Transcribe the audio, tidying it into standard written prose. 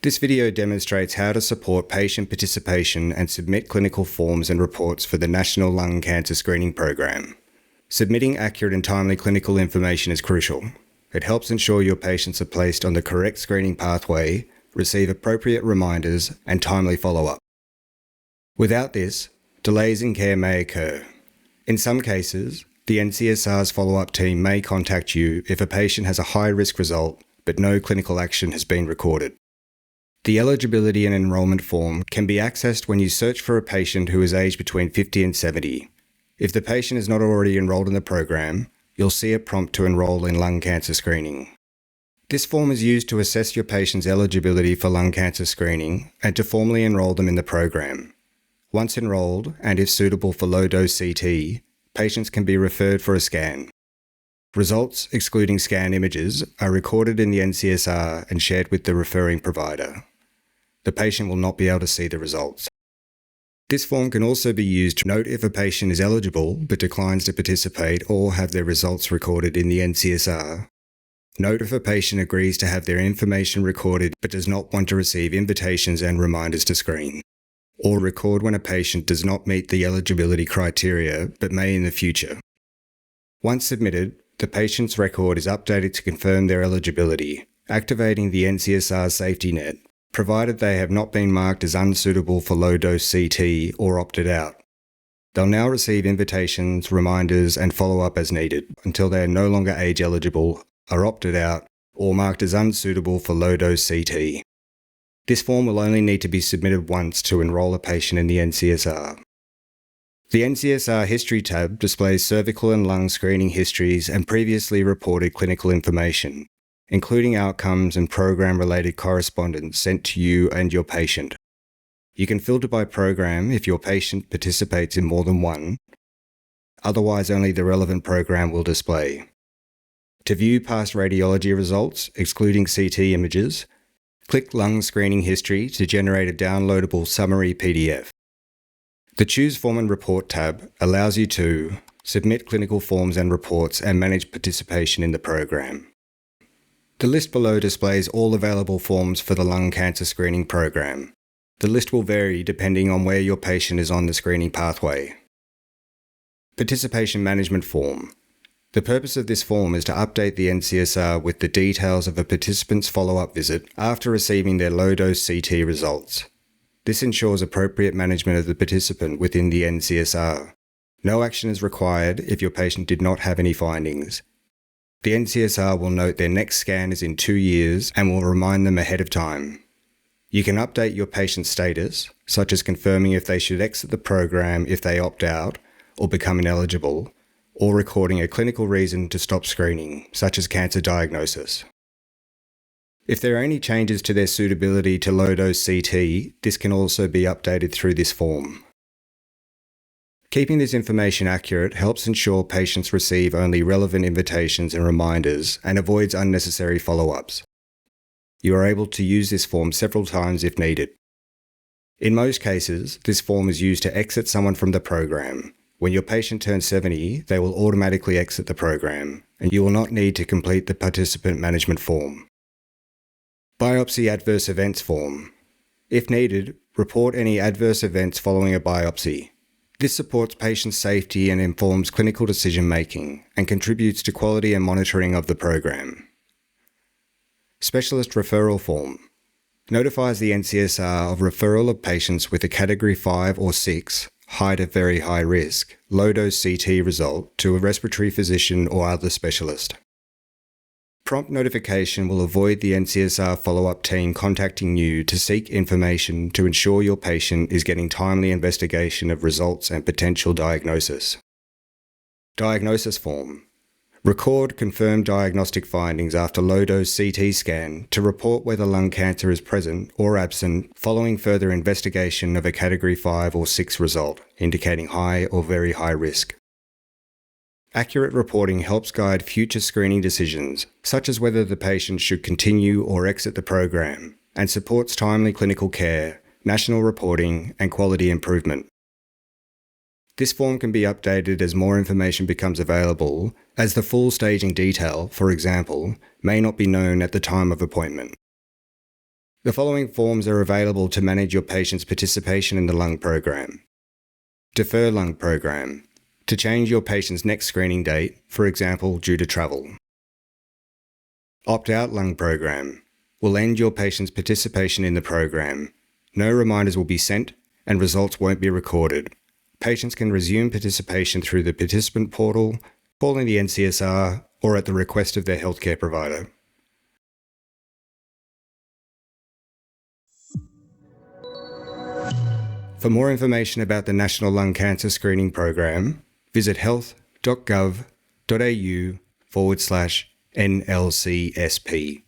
This video demonstrates how to support patient participation and submit clinical forms and reports for the National Lung Cancer Screening Program. Submitting accurate and timely clinical information is crucial. It helps ensure your patients are placed on the correct screening pathway, receive appropriate reminders, and timely follow-up. Without this, delays in care may occur. In some cases, the NCSR's follow-up team may contact you if a patient has a high-risk result but no clinical action has been recorded. The eligibility and enrolment form can be accessed when you search for a patient who is aged between 50 and 70. If the patient is not already enrolled in the program, you'll see a prompt to enrol in lung cancer screening. This form is used to assess your patient's eligibility for lung cancer screening and to formally enrol them in the program. Once enrolled, and if suitable for low-dose CT, patients can be referred for a scan. Results, excluding scan images, are recorded in the NCSR and shared with the referring provider. The patient will not be able to see the results. This form can also be used to note if a patient is eligible but declines to participate or have their results recorded in the NCSR. Note if a patient agrees to have their information recorded but does not want to receive invitations and reminders to screen. Or record when a patient does not meet the eligibility criteria but may in the future. Once submitted, the patient's record is updated to confirm their eligibility, activating the NCSR safety net, provided they have not been marked as unsuitable for low-dose CT or opted out. They'll now receive invitations, reminders, and follow-up as needed until they are no longer age eligible, are opted out, or marked as unsuitable for low-dose CT. This form will only need to be submitted once to enrol a patient in the NCSR. The NCSR History tab displays cervical and lung screening histories and previously reported clinical information, including outcomes and program-related correspondence sent to you and your patient. You can filter by program if your patient participates in more than one. Otherwise, only the relevant program will display. To view past radiology results, excluding CT images, click Lung Screening History to generate a downloadable summary PDF. The Choose Form and Report tab allows you to submit clinical forms and reports and manage participation in the program. The list below displays all available forms for the lung cancer screening program. The list will vary depending on where your patient is on the screening pathway. Participation Management Form. The purpose of this form is to update the NCSR with the details of a participant's follow-up visit after receiving their low-dose CT results. This ensures appropriate management of the participant within the NCSR. No action is required if your patient did not have any findings. The NCSR will note their next scan is in 2 years and will remind them ahead of time. You can update your patient's status, such as confirming if they should exit the program if they opt out or become ineligible, or recording a clinical reason to stop screening, such as cancer diagnosis. If there are any changes to their suitability to low-dose CT, this can also be updated through this form. Keeping this information accurate helps ensure patients receive only relevant invitations and reminders and avoids unnecessary follow-ups. You are able to use this form several times if needed. In most cases, this form is used to exit someone from the program. When your patient turns 70, they will automatically exit the program, and you will not need to complete the participant management form. Biopsy Adverse Events Form. If needed, report any adverse events following a biopsy. This supports patient safety and informs clinical decision-making and contributes to quality and monitoring of the program. Specialist Referral Form. Notifies the NCSR of referral of patients with a Category 5 or 6, high to very high risk, low-dose CT result to a respiratory physician or other specialist. Prompt notification will avoid the NCSR follow-up team contacting you to seek information to ensure your patient is getting timely investigation of results and potential diagnosis. Diagnosis Form. Record confirmed diagnostic findings after low-dose CT scan to report whether lung cancer is present or absent following further investigation of a Category 5 or 6 result, indicating high or very high risk. Accurate reporting helps guide future screening decisions, such as whether the patient should continue or exit the program, and supports timely clinical care, national reporting, and quality improvement. This form can be updated as more information becomes available, as the full staging detail, for example, may not be known at the time of appointment. The following forms are available to manage your patient's participation in the lung program. Defer lung program, to change your patient's next screening date, for example, due to travel. Opt-out lung program, will end your patient's participation in the program. No reminders will be sent and results won't be recorded. Patients can resume participation through the participant portal, calling the NCSR, or at the request of their healthcare provider. For more information about the National Lung Cancer Screening Program, visit health.gov.au/NLCSP.